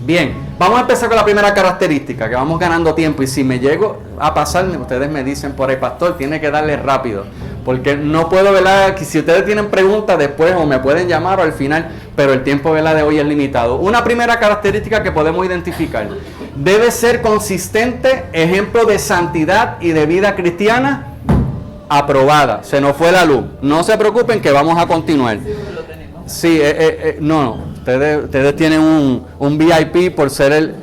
Bien, vamos a empezar con la primera característica, que vamos ganando tiempo. Y si me llego a pasar, ustedes me dicen por ahí, pastor, tiene que darle rápido. Porque no puedo, ¿verdad? Que si ustedes tienen preguntas después o me pueden llamar o al final, pero el tiempo, ¿verdad?, de hoy es limitado. Una primera característica que podemos identificar: debe ser consistente, ejemplo de santidad y de vida cristiana aprobada. Se nos fue la luz. No se preocupen que vamos a continuar. Sí, no. Ustedes tienen un VIP por ser el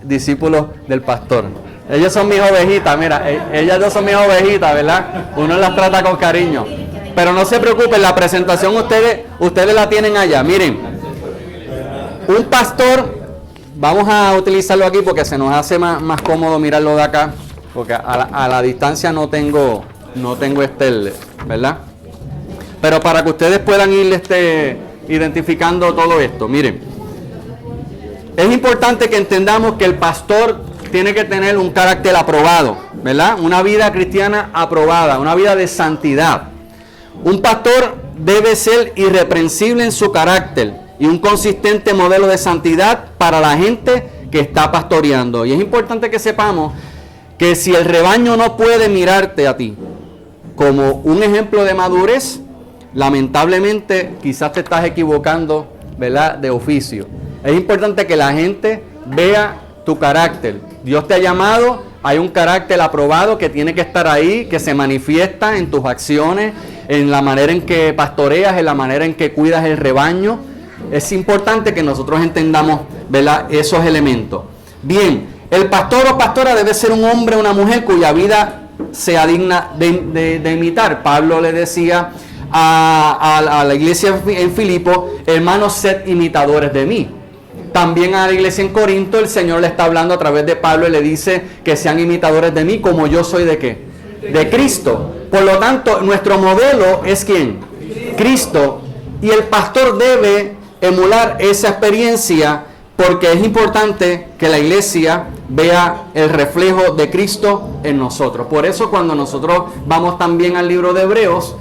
discípulo del pastor. Ellos son mis ovejitas, mira, ellas dos son mis ovejitas, ¿verdad? Uno las trata con cariño. Pero no se preocupen, la presentación ustedes la tienen allá. Miren, un pastor, vamos a utilizarlo aquí porque se nos hace más cómodo mirarlo de acá, porque a la distancia no tengo ¿verdad? Pero para que ustedes puedan ir identificando todo esto, miren, es importante que entendamos que el pastor tiene que tener un carácter aprobado, ¿verdad? Una vida cristiana aprobada, una vida de santidad. Un pastor debe ser irreprensible en su carácter y un consistente modelo de santidad para la gente que está pastoreando. Y es importante que sepamos que si el rebaño no puede mirarte a ti como un ejemplo de madurez, lamentablemente quizás te estás equivocando, ¿verdad?, de oficio. Es importante que la gente vea tu carácter. Dios te ha llamado, hay un carácter aprobado que tiene que estar ahí, que se manifiesta en tus acciones, en la manera en que pastoreas, en la manera en que cuidas el rebaño. Es importante que nosotros entendamos, ¿verdad?, esos elementos. Bien, el pastor o pastora debe ser un hombre o una mujer cuya vida sea digna de imitar. Pablo le decía a la iglesia en Filipo: hermanos, sed imitadores de mí. También a la iglesia en Corinto el Señor le está hablando a través de Pablo y le dice que sean imitadores de mí como yo soy ¿de qué? De Cristo. Por lo tanto, nuestro modelo es ¿quién? Cristo. Y el pastor debe emular esa experiencia porque es importante que la iglesia vea el reflejo de Cristo en nosotros. Por eso cuando nosotros vamos también al libro de Hebreos,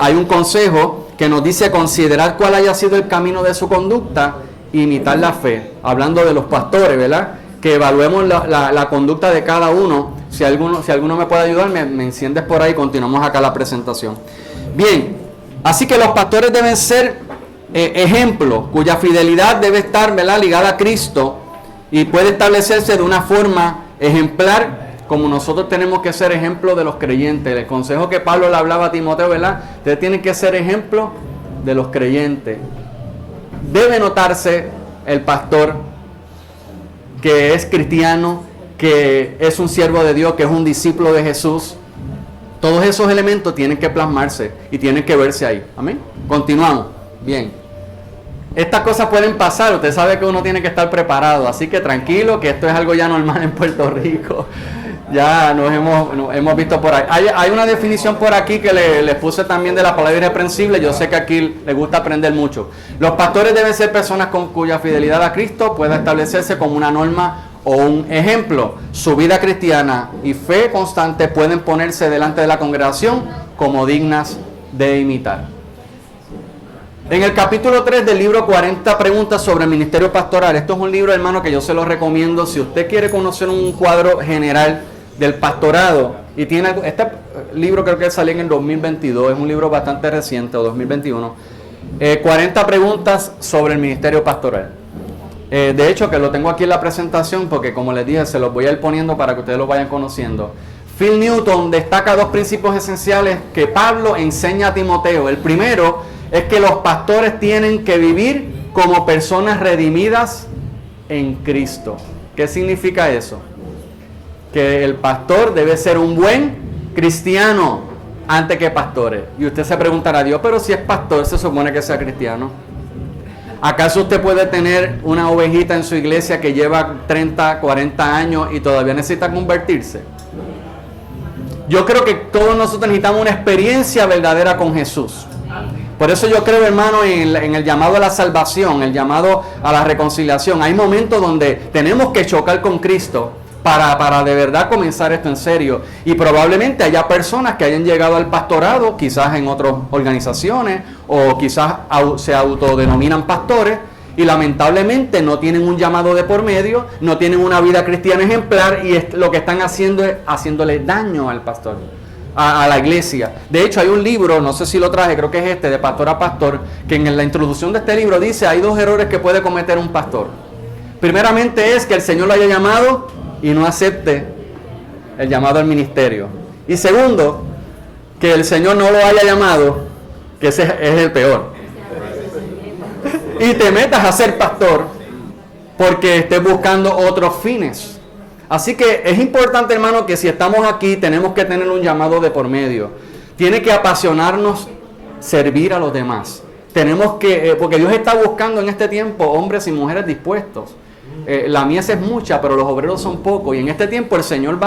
hay un consejo que nos dice considerar cuál haya sido el camino de su conducta, imitar la fe, hablando de los pastores, ¿verdad? Que evaluemos la conducta de cada uno. Si alguno me puede ayudar, me enciendes por ahí, continuamos acá la presentación. Bien, así que los pastores deben ser ejemplos, cuya fidelidad debe estar, ¿verdad?, ligada a Cristo y puede establecerse de una forma ejemplar, como nosotros tenemos que ser ejemplo de los creyentes. El consejo que Pablo le hablaba a Timoteo, ¿verdad? Ustedes tienen que ser ejemplo de los creyentes. Debe notarse el pastor que es cristiano, que es un siervo de Dios, que es un discípulo de Jesús. Todos esos elementos tienen que plasmarse y tienen que verse ahí. Amén. Continuamos. Bien. Estas cosas pueden pasar. Usted sabe que uno tiene que estar preparado. Así que tranquilo, que esto es algo ya normal en Puerto Rico. Ya nos hemos visto por ahí. Hay una definición por aquí que les puse también de la palabra irreprensible. Yo sé que aquí les gusta aprender mucho. Los pastores deben ser personas cuya fidelidad a Cristo pueda establecerse como una norma o un ejemplo. Su vida cristiana y fe constante pueden ponerse delante de la congregación como dignas de imitar. En el capítulo 3 del libro 40 preguntas sobre el ministerio pastoral. Esto es un libro, hermano, que yo se lo recomiendo. Si usted quiere conocer un cuadro general del pastorado, y tiene este libro creo que salió en el 2022, es un libro bastante reciente, o 2021, 40 preguntas sobre el ministerio pastoral. De hecho, que lo tengo aquí en la presentación, porque como les dije, se los voy a ir poniendo para que ustedes lo vayan conociendo. Phil Newton destaca dos principios esenciales que Pablo enseña a Timoteo. El primero es que los pastores tienen que vivir como personas redimidas en Cristo. ¿Qué significa eso? Que el pastor debe ser un buen cristiano antes que pastores. Y usted se preguntará: Dios, pero si es pastor, se supone que sea cristiano. ¿Acaso usted puede tener una ovejita en su iglesia que lleva 30, 40 años y todavía necesita convertirse? Yo creo que todos nosotros necesitamos una experiencia verdadera con Jesús. Por eso yo creo, hermano, en el llamado a la salvación, el llamado a la reconciliación. Hay momentos donde tenemos que chocar con Cristo para de verdad comenzar esto en serio. Y probablemente haya personas que hayan llegado al pastorado, quizás en otras organizaciones, o quizás se autodenominan pastores, y lamentablemente no tienen un llamado de por medio, no tienen una vida cristiana ejemplar y lo que están haciendo es haciéndole daño al pastor, a la iglesia. De hecho, hay un libro, no sé si lo traje, creo que es este, de Pastor a Pastor, que en la introducción de este libro dice, hay 2 errores que puede cometer un pastor. Primeramente es que el Señor lo haya llamado y no acepte el llamado al ministerio. Y segundo, que el Señor no lo haya llamado, que ese es el peor. Y te metas a ser pastor porque estés buscando otros fines. Así que es importante, hermano, que si estamos aquí tenemos que tener un llamado de por medio. Tiene que apasionarnos servir a los demás. Tenemos que, porque Dios está buscando en este tiempo hombres y mujeres dispuestos. La mies es mucha, pero los obreros son pocos. Y en este tiempo el Señor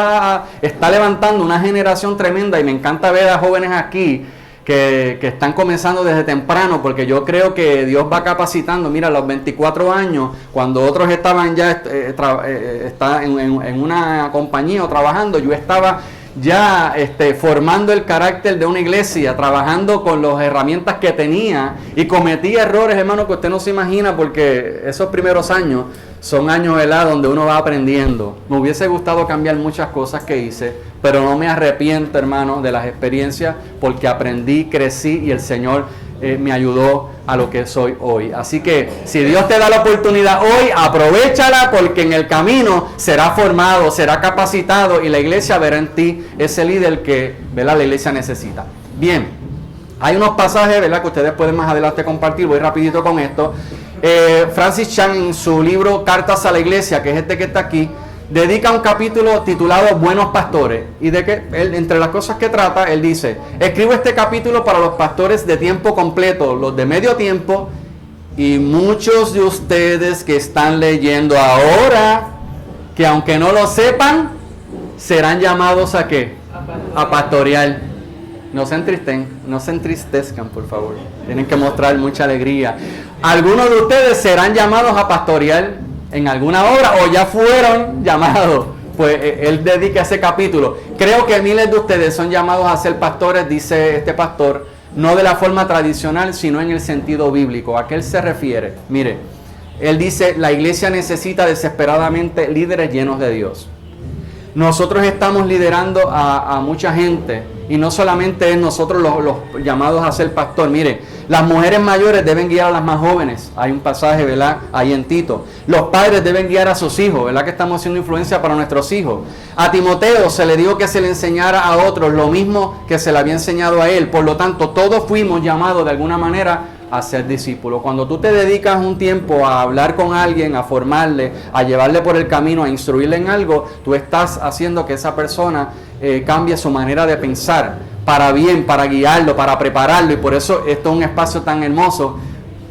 está levantando una generación tremenda. Y me encanta ver a jóvenes aquí que están comenzando desde temprano, porque yo creo que Dios va capacitando. Mira, a los 24 años, cuando otros estaban ya en una compañía o trabajando, yo estaba ya formando el carácter de una iglesia, trabajando con las herramientas que tenía, y cometí errores, hermano, que usted no se imagina, porque esos primeros años son años, ¿verdad?, donde uno va aprendiendo. Me hubiese gustado cambiar muchas cosas que hice, pero no me arrepiento, hermano, de las experiencias, porque aprendí, crecí y el Señor me ayudó a lo que soy hoy. Así que si Dios te da la oportunidad hoy, aprovéchala, porque en el camino será formado, será capacitado y la iglesia verá en ti ese líder que, ¿verdad?, la iglesia necesita. Bien, hay unos pasajes, ¿verdad?, que ustedes pueden más adelante compartir. Voy rapidito con esto. Francis Chan, en su libro Cartas a la Iglesia, que es este que está aquí, dedica un capítulo titulado Buenos Pastores, y de que él, entre las cosas que trata, él dice: escribo este capítulo para los pastores de tiempo completo, los de medio tiempo, y muchos de ustedes que están leyendo ahora, que aunque no lo sepan, serán llamados ¿a qué? A pastorear. No se entristezcan, por favor. Tienen que mostrar mucha alegría. Algunos de ustedes serán llamados a pastorear en alguna obra, o ya fueron llamados. Pues él dedica ese capítulo. Creo que miles de ustedes son llamados a ser pastores, dice este pastor, no de la forma tradicional, sino en el sentido bíblico. ¿A qué él se refiere? Mire, él dice, la iglesia necesita desesperadamente líderes llenos de Dios. Nosotros estamos liderando a mucha gente, y no solamente es nosotros los llamados a ser pastor. Mire, las mujeres mayores deben guiar a las más jóvenes. Hay un pasaje, ¿verdad?, ahí en Tito. Los padres deben guiar a sus hijos, ¿verdad?, que estamos haciendo influencia para nuestros hijos. A Timoteo se le dijo que se le enseñara a otros lo mismo que se le había enseñado a él. Por lo tanto, todos fuimos llamados de alguna manera a ser discípulos. Cuando tú te dedicas un tiempo a hablar con alguien, a formarle, a llevarle por el camino, a instruirle en algo, tú estás haciendo que esa persona cambie su manera de pensar para bien, para guiarlo, para prepararlo. Y por eso esto es un espacio tan hermoso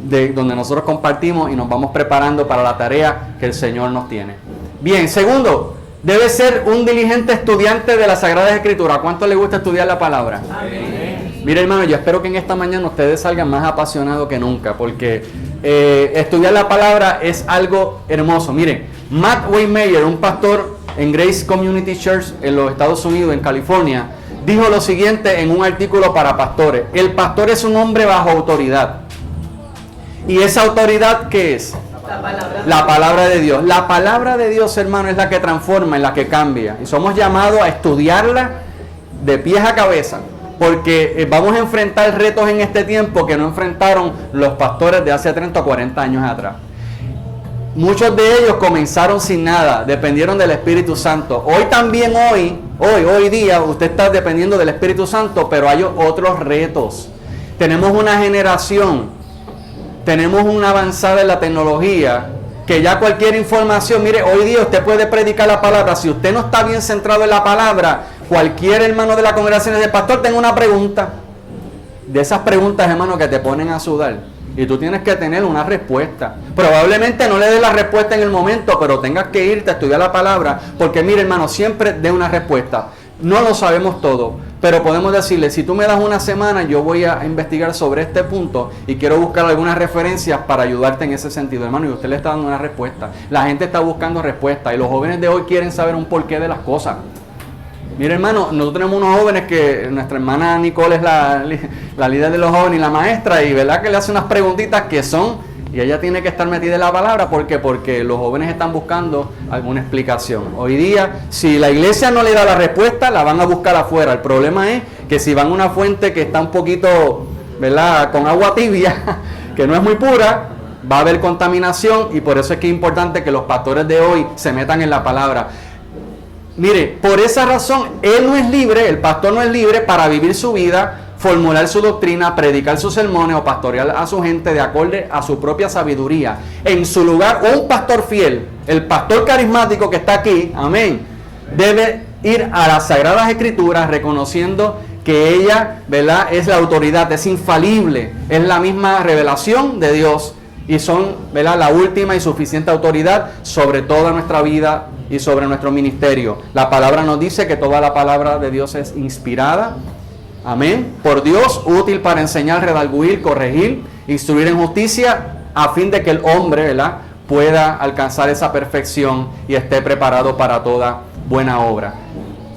donde nosotros compartimos y nos vamos preparando para la tarea que el Señor nos tiene. Bien, segundo, debe ser un diligente estudiante de las Sagradas Escrituras. ¿Cuánto le gusta estudiar la palabra? Amén. Mire, hermano, yo espero que en esta mañana ustedes salgan más apasionados que nunca, porque estudiar la palabra es algo hermoso. Mire, Matt Waymeyer, un pastor en Grace Community Church en los Estados Unidos, en California, dijo lo siguiente en un artículo para pastores: el pastor es un hombre bajo autoridad. ¿Y esa autoridad qué es? La palabra de Dios. La palabra de Dios, hermano, es la que transforma, es la que cambia. Y somos llamados a estudiarla de pies a cabeza, porque vamos a enfrentar retos en este tiempo que no enfrentaron los pastores de hace 30 o 40 años atrás. Muchos de ellos comenzaron sin nada, dependieron del Espíritu Santo. Hoy también, hoy día, usted está dependiendo del Espíritu Santo, pero hay otros retos. Tenemos una generación, tenemos una avanzada en la tecnología, que ya cualquier información, mire, hoy día usted puede predicar la palabra. Si usted no está bien centrado en la palabra, cualquier hermano de la congregación de pastor, tengo una pregunta. De esas preguntas, hermano, que te ponen a sudar. Y tú tienes que tener una respuesta. Probablemente no le des la respuesta en el momento, pero tengas que irte a estudiar la palabra. Porque mire, hermano, siempre dé una respuesta. No lo sabemos todo, pero podemos decirle, si tú me das una semana, yo voy a investigar sobre este punto y quiero buscar algunas referencias para ayudarte en ese sentido, hermano. Y usted le está dando una respuesta. La gente está buscando respuestas y los jóvenes de hoy quieren saber un porqué de las cosas. Mire, hermano, nosotros tenemos unos jóvenes que nuestra hermana Nicole es la líder de los jóvenes y la maestra, y verdad que le hace unas preguntitas que son Y ella tiene que estar metida en la palabra. ¿Por qué? Porque los jóvenes están buscando alguna explicación. Hoy día, si la iglesia no le da la respuesta, la van a buscar afuera. El problema es que si van a una fuente que está un poquito, ¿verdad?, con agua tibia, que no es muy pura, va a haber contaminación, y por eso es que es importante que los pastores de hoy se metan en la palabra. Mire, por esa razón, él no es libre, el pastor no es libre para vivir su vida, formular su doctrina, predicar sus sermones o pastorear a su gente de acuerdo a su propia sabiduría. En su lugar, un pastor fiel, el pastor carismático que está aquí, amén, debe ir a las Sagradas Escrituras reconociendo que ella, ¿verdad?, es la autoridad, es infalible, es la misma revelación de Dios y son, ¿verdad?, la última y suficiente autoridad sobre toda nuestra vida y sobre nuestro ministerio. La palabra nos dice que toda la palabra de Dios es inspirada, amén, por Dios, útil para enseñar, redarguir, corregir, instruir en justicia, a fin de que el hombre, ¿verdad?, pueda alcanzar esa perfección y esté preparado para toda buena obra.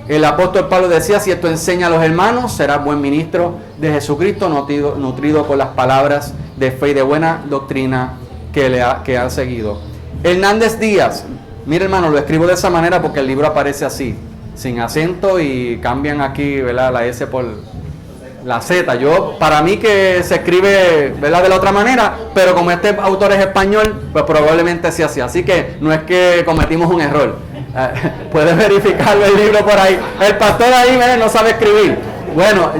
El apóstol Pablo decía: si esto enseña a los hermanos, serás buen ministro de Jesucristo, nutrido con las palabras de fe y de buena doctrina que han seguido. Hernández Díaz, mire hermano, lo escribo de esa manera porque el libro aparece así, sin acento, y cambian aquí, ¿verdad?, la S por la Z. Para mí que se escribe, ¿verdad?, de la otra manera, pero como este autor es español, pues probablemente sea así. Así que no es que cometimos un error. Puedes verificarlo el libro por ahí. El pastor ahí no sabe escribir. Bueno,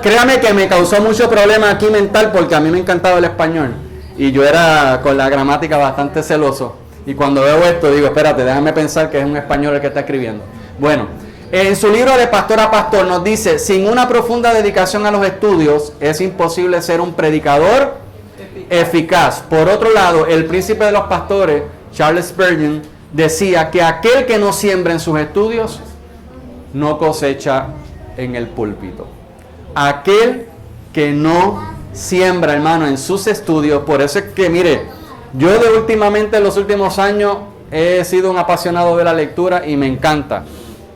créame que me causó mucho problema aquí mental, porque a mí me encantaba el español y yo era con la gramática bastante celoso. Y cuando veo esto digo, espérate, déjame pensar que es un español el que está escribiendo. Bueno, en su libro De Pastor a Pastor nos dice: sin una profunda dedicación a los estudios es imposible ser un predicador eficaz. Por otro lado, el príncipe de los pastores, Charles Spurgeon, decía que aquel que no siembra en sus estudios no cosecha en el púlpito. Aquel que no siembra, hermano, en sus estudios. Por eso es que, mire, yo últimamente, en los últimos años, he sido un apasionado de la lectura y me encanta.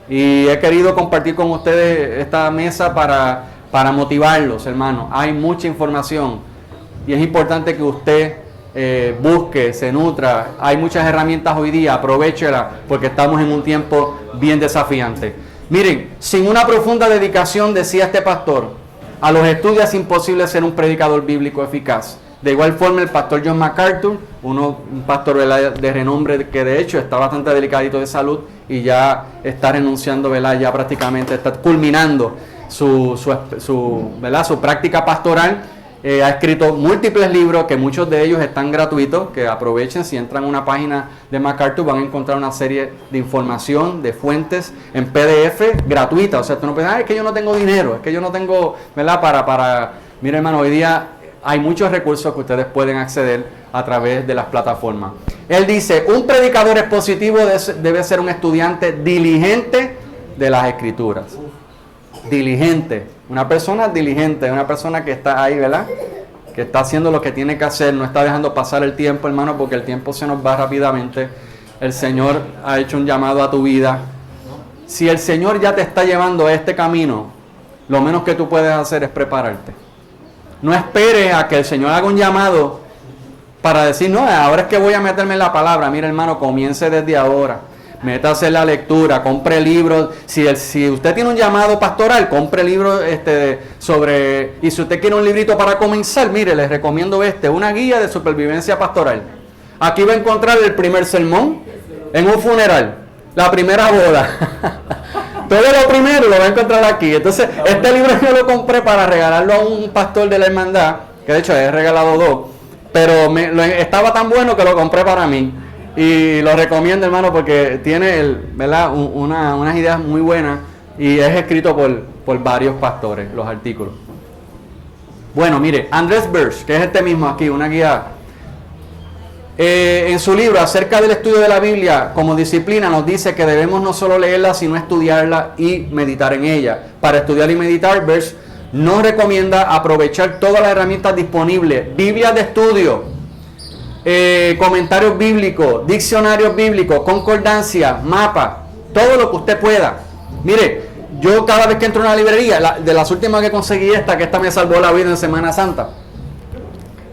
Y he querido compartir con ustedes esta mesa para motivarlos, hermano. Hay mucha información y es importante que usted busque, se nutra. Hay muchas herramientas hoy día, aprovéchela, porque estamos en un tiempo bien desafiante. Miren, sin una profunda dedicación, decía este pastor, a los estudios es imposible ser un predicador bíblico eficaz. De igual forma, el pastor John MacArthur, un pastor de renombre que de hecho está bastante delicadito de salud y ya está renunciando, ¿verdad?, ya prácticamente está culminando su práctica pastoral. Ha escrito múltiples libros, que muchos de ellos están gratuitos, que aprovechen. Si entran a una página de MacArthur van a encontrar una serie de información, de fuentes en PDF gratuita. O sea, tú no piensas, es que yo no tengo dinero, es que yo no tengo, ¿verdad?, Mira, hermano, hoy día hay muchos recursos que ustedes pueden acceder a través de las plataformas. Él dice: un predicador expositivo debe ser un estudiante diligente de las Escrituras. Diligente, una persona diligente, una persona que está ahí, ¿verdad?, que está haciendo lo que tiene que hacer, no está dejando pasar el tiempo, hermano, porque el tiempo se nos va rápidamente. El Señor ha hecho un llamado a tu vida. Si el Señor ya te está llevando a este camino, lo menos que tú puedes hacer es prepararte. No esperes a que el Señor haga un llamado para decir, no, ahora es que voy a meterme en la palabra. Mira, hermano, comience desde ahora. Métase en la lectura, compre libros. Si usted tiene un llamado pastoral, compre libros y si usted quiere un librito para comenzar, mire, les recomiendo una guía de supervivencia pastoral. Aquí va a encontrar el primer sermón en un funeral, la primera boda. Todo lo primero lo va a encontrar aquí. Entonces, este libro yo lo compré para regalarlo a un pastor de la hermandad, que de hecho he regalado 2, pero estaba tan bueno que lo compré para mí. Y lo recomiendo, hermano, porque tiene ¿verdad?, unas ideas muy buenas y es escrito por varios pastores, los artículos. Bueno, mire, Andrés Birch, que es este mismo aquí, una guía, en su libro acerca del estudio de la Biblia como disciplina, nos dice que debemos no solo leerla, sino estudiarla y meditar en ella. Para estudiar y meditar, Birch nos recomienda aprovechar todas las herramientas disponibles: Biblias de estudio, comentarios bíblicos, diccionarios bíblicos, concordancia, mapa, todo lo que usted pueda. Mire, yo cada vez que entro a una librería, de las últimas que conseguí que esta me salvó la vida en Semana Santa.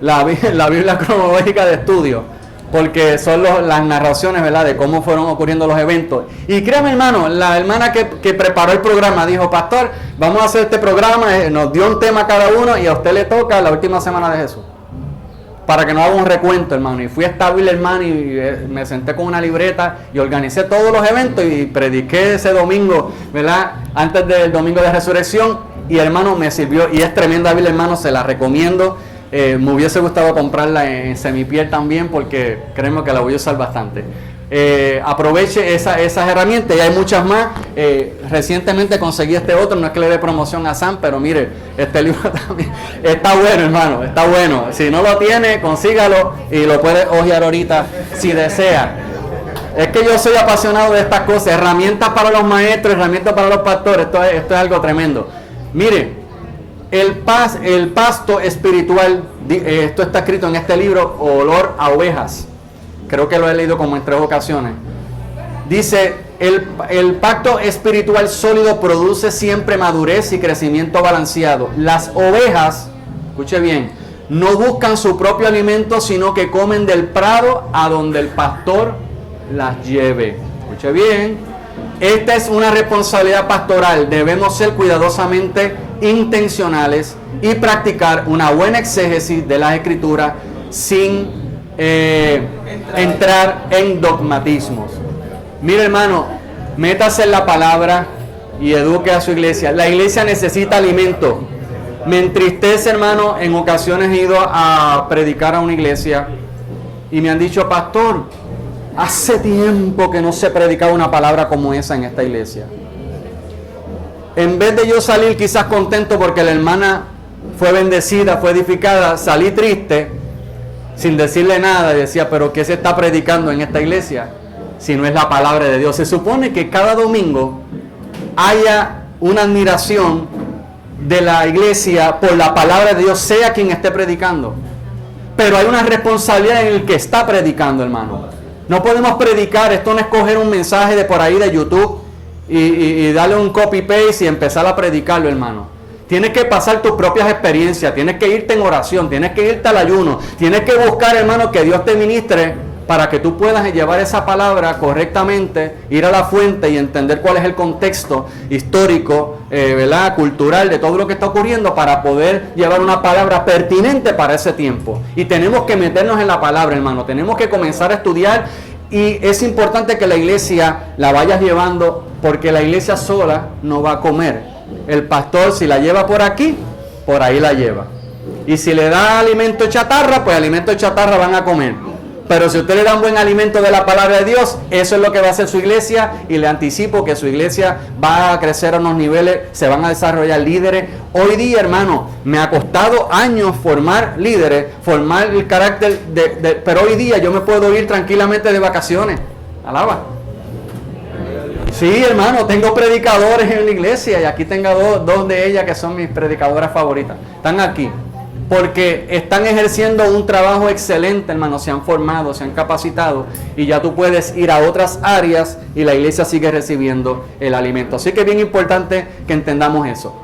la Biblia cronológica de estudio, porque son las narraciones, ¿verdad?, de cómo fueron ocurriendo los eventos. Y créame, hermano, la hermana que preparó el programa dijo: pastor, vamos a hacer este programa, nos dio un tema a cada uno y a usted le toca la última semana de Jesús, para que no haga un recuento, hermano. Y fui estable, hermano, y me senté con una libreta y organicé todos los eventos y prediqué ese domingo, ¿verdad?, antes del domingo de resurrección. Y, hermano, me sirvió, y es tremenda Biblia, hermano, se la recomiendo. Me hubiese gustado comprarla en semipiel también, porque créeme que la voy a usar bastante. Aproveche esas herramientas, y hay muchas más. Recientemente conseguí este otro, no es que le dé promoción a Sam, pero mire, este libro también está bueno, hermano, está bueno. Si no lo tiene, consígalo y lo puede hojear ahorita si desea. Es que yo soy apasionado de estas cosas, herramientas para los maestros, herramientas para los pastores. Esto es algo tremendo. Mire, el pasto espiritual, esto está escrito en este libro, Olor a Ovejas. Creo que lo he leído como en 3 ocasiones. Dice: el pacto espiritual sólido produce siempre madurez y crecimiento balanceado. Las ovejas, escuche bien, no buscan su propio alimento, sino que comen del prado a donde el pastor las lleve. Escuche bien. Esta es una responsabilidad pastoral. Debemos ser cuidadosamente intencionales y practicar una buena exégesis de las Escrituras sin entrar en dogmatismos. Mire, hermano, métase en la palabra y eduque a su iglesia. La iglesia necesita alimento. Me entristece, hermano, en ocasiones he ido a predicar a una iglesia y me han dicho: pastor, hace tiempo que no se predicaba una palabra como esa en esta iglesia. En vez de yo salir quizás contento porque la hermana fue bendecida, fue edificada, salí triste, sin decirle nada, y decía: pero ¿qué se está predicando en esta iglesia si no es la palabra de Dios? Se supone que cada domingo haya una admiración de la iglesia por la palabra de Dios, sea quien esté predicando. Pero hay una responsabilidad en el que está predicando, hermano. No podemos predicar, esto no es coger un mensaje de por ahí de YouTube y darle un copy-paste y empezar a predicarlo, hermano. Tienes que pasar tus propias experiencias, tienes que irte en oración, tienes que irte al ayuno, tienes que buscar, hermano, que Dios te ministre para que tú puedas llevar esa palabra correctamente, ir a la fuente y entender cuál es el contexto histórico, ¿verdad?, cultural de todo lo que está ocurriendo, para poder llevar una palabra pertinente para ese tiempo. Y tenemos que meternos en la palabra, hermano, tenemos que comenzar a estudiar, y es importante que la iglesia la vayas llevando, porque la iglesia sola no va a comer. El pastor, si la lleva por aquí, por ahí la lleva. Y si le da alimento chatarra, pues alimento chatarra van a comer. Pero si usted le da un buen alimento de la palabra de Dios, eso es lo que va a hacer su iglesia, y le anticipo que su iglesia va a crecer a unos niveles, se van a desarrollar líderes. Hoy día, hermano, me ha costado años formar líderes, formar el carácter pero hoy día yo me puedo ir tranquilamente de vacaciones. Alaba. Sí, hermano, tengo predicadores en la iglesia, y aquí tengo dos de ellas que son mis predicadoras favoritas. Están aquí porque están ejerciendo un trabajo excelente, hermano. Se han formado, se han capacitado, y ya tú puedes ir a otras áreas y la iglesia sigue recibiendo el alimento. Así que es bien importante que entendamos eso.